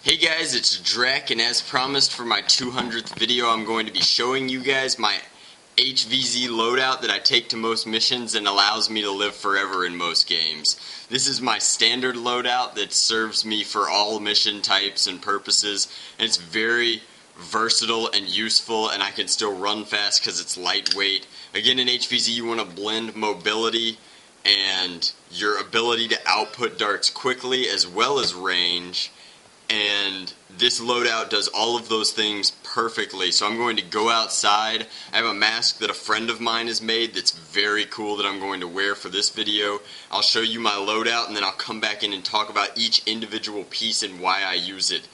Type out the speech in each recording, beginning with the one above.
Hey guys, it's Drac, and as promised for my 200th video, I'm going to be showing you guys my HvZ loadout that I take to most missions and allows me to live forever in most games. This is my standard loadout that serves me for all mission types and purposes, and it's very versatile and useful, and I can still run fast because it's lightweight. Again, in HvZ you want to blend mobility and your ability to output darts quickly as well as range. And this loadout does all of those things perfectly. So I'm going to go outside. I have a mask that a friend of mine has made that's very cool that I'm going to wear for this video. I'll show you my loadout and then I'll come back in and talk about each individual piece and why I use it.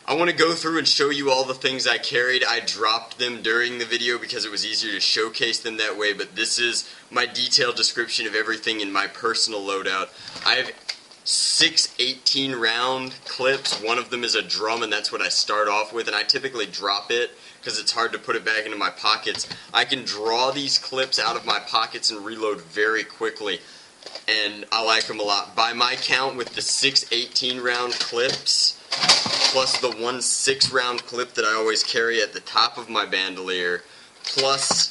I want to go through and show you all the things I carried. I dropped them during the video because it was easier to showcase them that way, but this is my detailed description of everything in my personal loadout. I have 6 18-round clips. One of them is a drum, and that's what I start off with, and I typically drop it because it's hard to put it back into my pockets. I can draw these clips out of my pockets and reload very quickly, and I like them a lot. By my count, with the 6 18-round clips, plus the 1 6-round clip that I always carry at the top of my bandolier, plus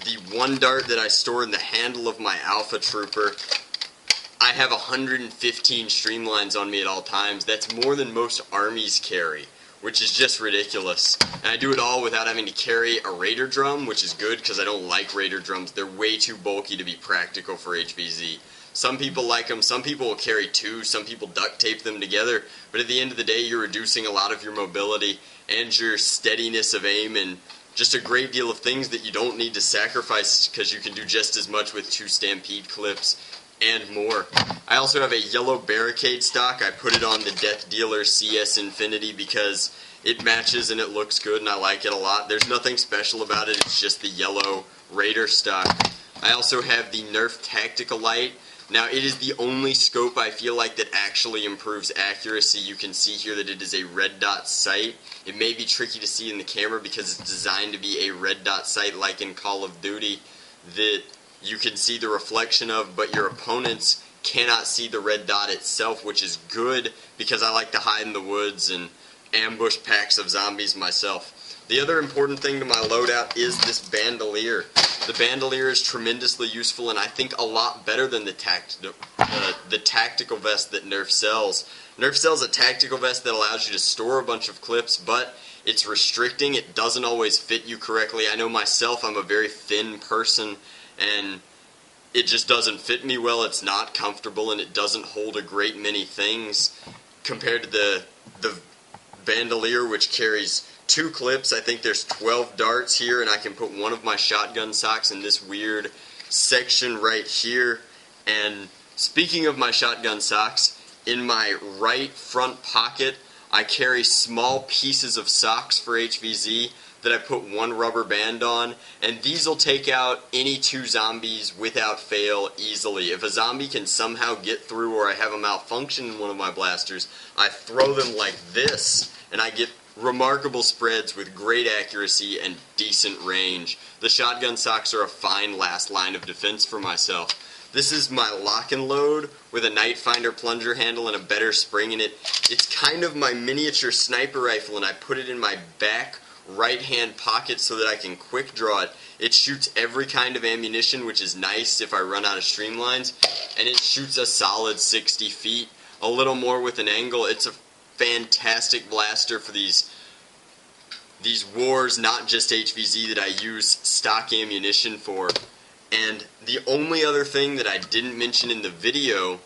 the 1 dart that I store in the handle of my Alpha Trooper, I have 115 streamlines on me at all times. That's more than most armies carry, which is just ridiculous. And I do it all without having to carry a Raider drum, which is good because I don't like Raider drums. They're way too bulky to be practical for HvZ. Some people like them, some people will carry 2, some people duct tape them together, but at the end of the day you're reducing a lot of your mobility and your steadiness of aim and just a great deal of things that you don't need to sacrifice because you can do just as much with 2 Stampede clips and more. I also have a yellow barricade stock. I put it on the Death Dealer CS Infinity because it matches and it looks good and I like it a lot. There's nothing special about it, it's just the yellow Raider stock. I also have the Nerf Tactical Light. Now, it is the only scope I feel like that actually improves accuracy. You can see here that it is a red dot sight. It may be tricky to see in the camera because it's designed to be a red dot sight like in Call of Duty that you can see the reflection of, but your opponents cannot see the red dot itself, which is good because I like to hide in the woods and ambush packs of zombies myself. The other important thing to my loadout is this bandolier. The bandolier is tremendously useful and I think a lot better than the tactical vest that Nerf sells. Nerf sells a tactical vest that allows you to store a bunch of clips, but it's restricting. It doesn't always fit you correctly. I know myself, I'm a very thin person and it just doesn't fit me well. It's not comfortable and it doesn't hold a great many things compared to the bandolier, which carries 2 clips. I think there's 12 darts here, and I can put one of my shotgun socks in this weird section right here. And speaking of my shotgun socks, in my right front pocket I carry small pieces of socks for HvZ that I put 1 rubber band on, and these will take out any 2 zombies without fail easily. If a zombie can somehow get through or I have a malfunction in one of my blasters, I throw them like this and I get remarkable spreads with great accuracy and decent range. The shotgun socks are a fine last line of defense for myself. This is my lock and load with a Night Finder plunger handle and a better spring in it. It's kind of my miniature sniper rifle and I put it in my back right hand pocket so that I can quick draw it. It shoots every kind of ammunition, which is nice if I run out of streamlines, and it shoots a solid 60 feet. a little more with an angle. It's a fantastic blaster for these these wars, not just HvZ, that I use stock ammunition for. And the only other thing that I didn't mention in the video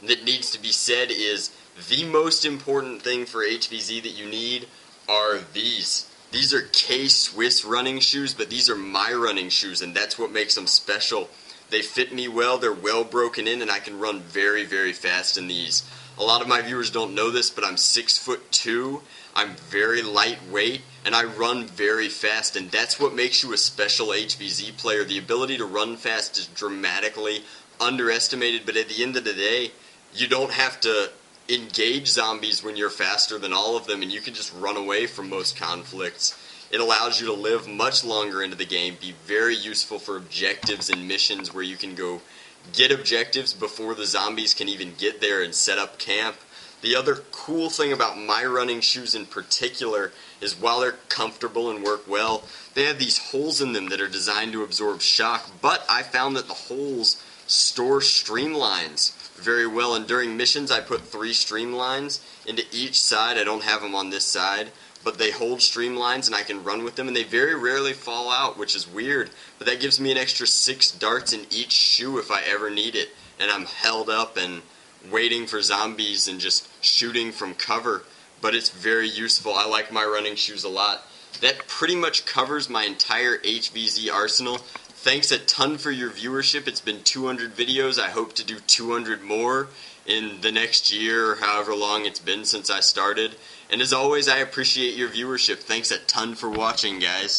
that needs to be said is the most important thing for HvZ that you need are these. These are K-Swiss running shoes, but these are my running shoes, and that's what makes them special. They fit me well, they're well broken in, and I can run very, very fast in these. A lot of my viewers don't know this, but I'm 6'2", I'm very lightweight, and I run very fast, and that's what makes you a special HvZ player. The ability to run fast is dramatically underestimated, but at the end of the day, you don't have to engage zombies when you're faster than all of them, and you can just run away from most conflicts. It allows you to live much longer into the game, be very useful for objectives and missions where you can go get objectives before the zombies can even get there and set up camp. The other cool thing about my running shoes in particular is while they're comfortable and work well, they have these holes in them that are designed to absorb shock, but I found that the holes store streamlines very well, and during missions I put 3 streamlines into each side. I don't have them on this side, but they hold streamlines and I can run with them, and they very rarely fall out, which is weird, but that gives me an extra 6 darts in each shoe if I ever need it, and I'm held up and waiting for zombies and just shooting from cover, but it's very useful. I like my running shoes a lot. That pretty much covers my entire HvZ arsenal. Thanks a ton for your viewership. It's been 200 videos. I hope to do 200 more in the next year or however long it's been since I started. And as always, I appreciate your viewership. Thanks a ton for watching, guys.